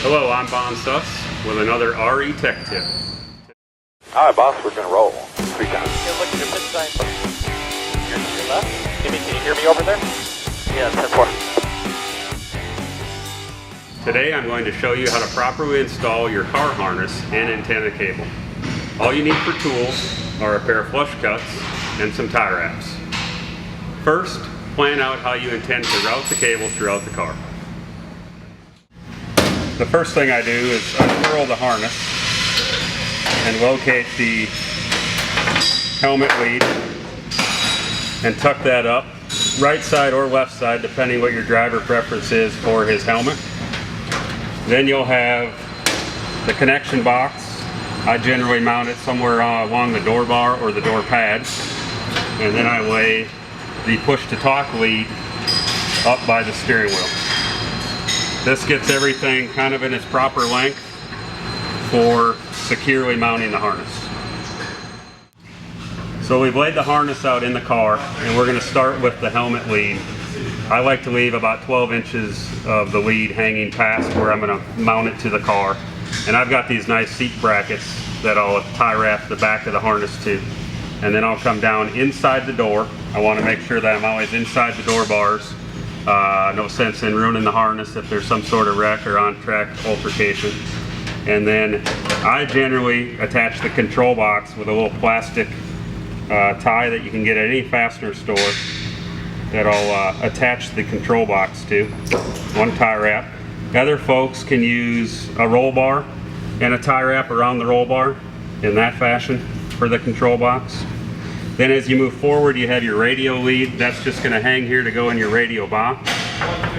Hello, I'm Bon Suss with another RE Tech Tip. All right, boss, we're going to roll. 3 times. Look at your pitch sign. You're to your left. Jimmy, can you hear me over there? Yeah, 10-4. Today I'm going to show you how to properly install your car harness and antenna cable. All you need for tools are a pair of flush cuts and some tie wraps. First, plan out how you intend to route the cable throughout the car. The first thing I do is unfurl the harness and locate the helmet lead and tuck that up, right side or left side, depending what your driver preference is for his helmet. Then you'll have the connection box. I generally mount it somewhere along the door bar or the door pad, and then I lay the push-to-talk lead up by the steering wheel. This gets everything kind of in its proper length for securely mounting the harness. So we've laid the harness out in the car, and we're going to start with the helmet lead. I like to leave about 12 inches of the lead hanging past where I'm going to mount it to the car. And I've got these nice seat brackets that I'll tie wrap the back of the harness to. And then I'll come down inside the door. I want to make sure that I'm always inside the door bars. No sense in ruining the harness if there's some sort of wreck or on-track altercation. And then I generally attach the control box with a little plastic tie that you can get at any fastener store that I'll attach the control box to. One tie wrap. Other folks can use a roll bar and a tie wrap around the roll bar in that fashion for the control box. Then as you move forward, you have your radio lead. That's just going to hang here to go in your radio box.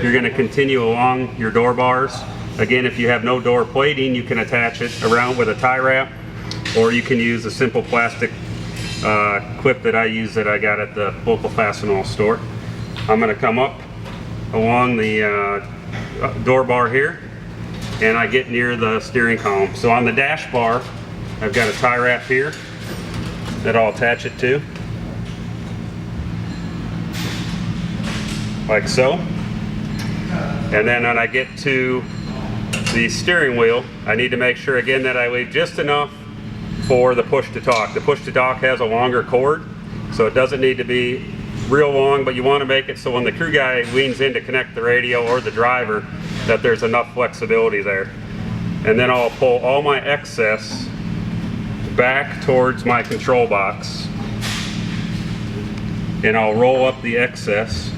You're going to continue along your door bars. Again, if you have no door plating, you can attach it around with a tie wrap, or you can use a simple plastic clip that I use that I got at the local Fastenal store. I'm going to come up along the door bar here, and I get near the steering column. So on the dash bar, I've got a tie wrap here that I'll attach it to, like so. And then when I get to the steering wheel, I need to make sure again that I leave just enough for the push to talk. The push to talk has a longer cord, so it doesn't need to be real long, but you want to make it so when the crew guy leans in to connect the radio or the driver, that there's enough flexibility there. And then I'll pull all my excess back towards my control box, and I'll roll up the excess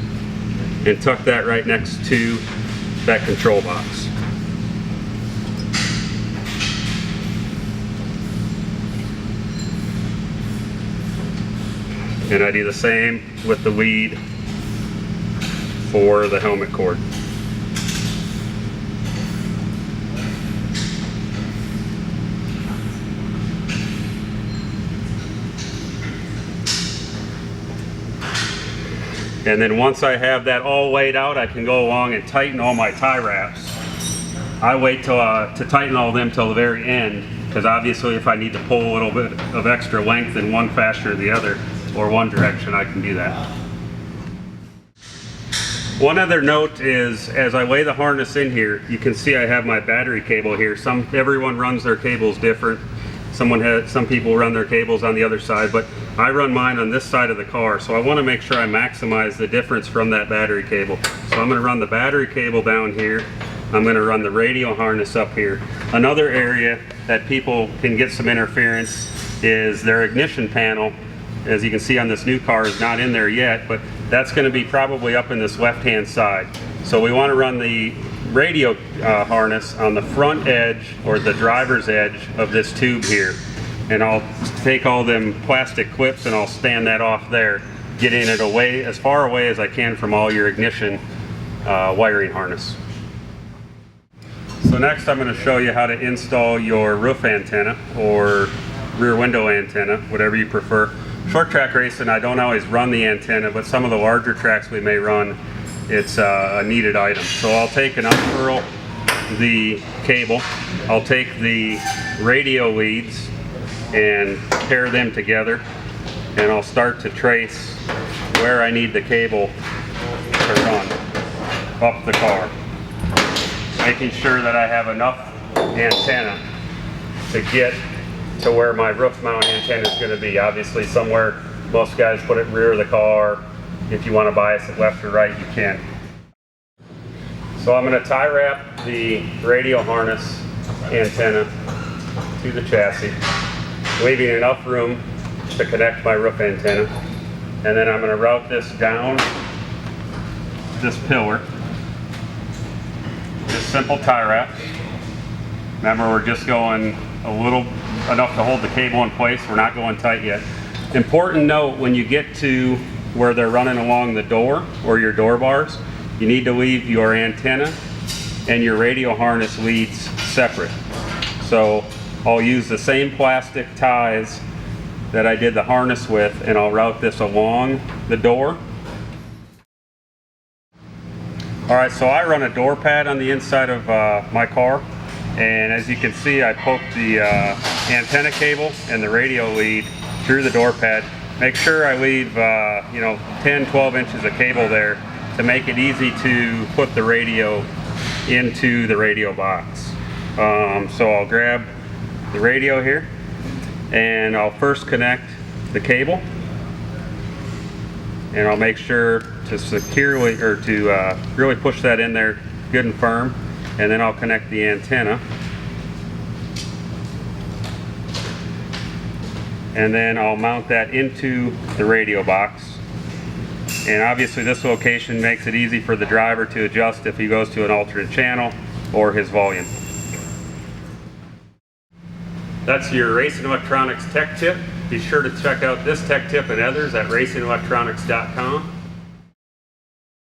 and tuck that right next to that control box. And I do the same with the lead for the helmet cord. And then once I have that all laid out, I can go along and tighten all my tie wraps. I wait to tighten all of them till the very end, because obviously if I need to pull a little bit of extra length in one fashion or the other, or one direction, I can do that. One other note is, as I lay the harness in here, you can see I have my battery cable here. Everyone runs their cables different. Some people run their cables on the other side, but I run mine on this side of the car, so I want to make sure I maximize the difference from that battery cable. So I'm going to run the battery cable down here. I'm going to run the radio harness up here. Another area that people can get some interference is their ignition panel. As you can see on this new car, is not in there yet, but that's going to be probably up in this left-hand side. So we want to run the radio harness on the front edge, or the driver's edge of this tube here. And I'll take all them plastic clips and I'll stand that off there, getting it away, as far away as I can from all your ignition wiring harness. So next I'm going to show you how to install your roof antenna or rear window antenna, whatever you prefer. Short track racing, I don't always run the antenna, but some of the larger tracks we may run, it's a needed item. So I'll take and unfurl the cable. I'll take the radio leads and pair them together, and I'll start to trace where I need the cable to run up the car. I making sure that I have enough antenna to get to where my roof mount antenna is going to be. Obviously somewhere most guys put it rear of the car. If you want to bias it left or right, you can. So I'm going to tie wrap the radio harness antenna to the chassis, leaving enough room to connect my roof antenna. And then I'm going to route this down this pillar. Just simple tie wrap. Remember, we're just going a little enough to hold the cable in place. We're not going tight yet. Important note, when you get to where they're running along the door or your door bars, you need to leave your antenna and your radio harness leads separate. So I'll use the same plastic ties that I did the harness with, and I'll route this along the door. All right, so I run a door pad on the inside of my car, and as you can see, I poked the antenna cable and the radio lead through the door pad. Make sure I leave 10, 12 inches of cable there to make it easy to put the radio into the radio box. So I'll grab the radio here, and I'll first connect the cable, and I'll make sure to securely, or to really push that in there good and firm, and then I'll connect the antenna, and then I'll mount that into the radio box. And obviously this location makes it easy for the driver to adjust if he goes to an alternate channel or his volume. That's your Racing Electronics tech tip. Be sure to check out this tech tip and others at racingelectronics.com.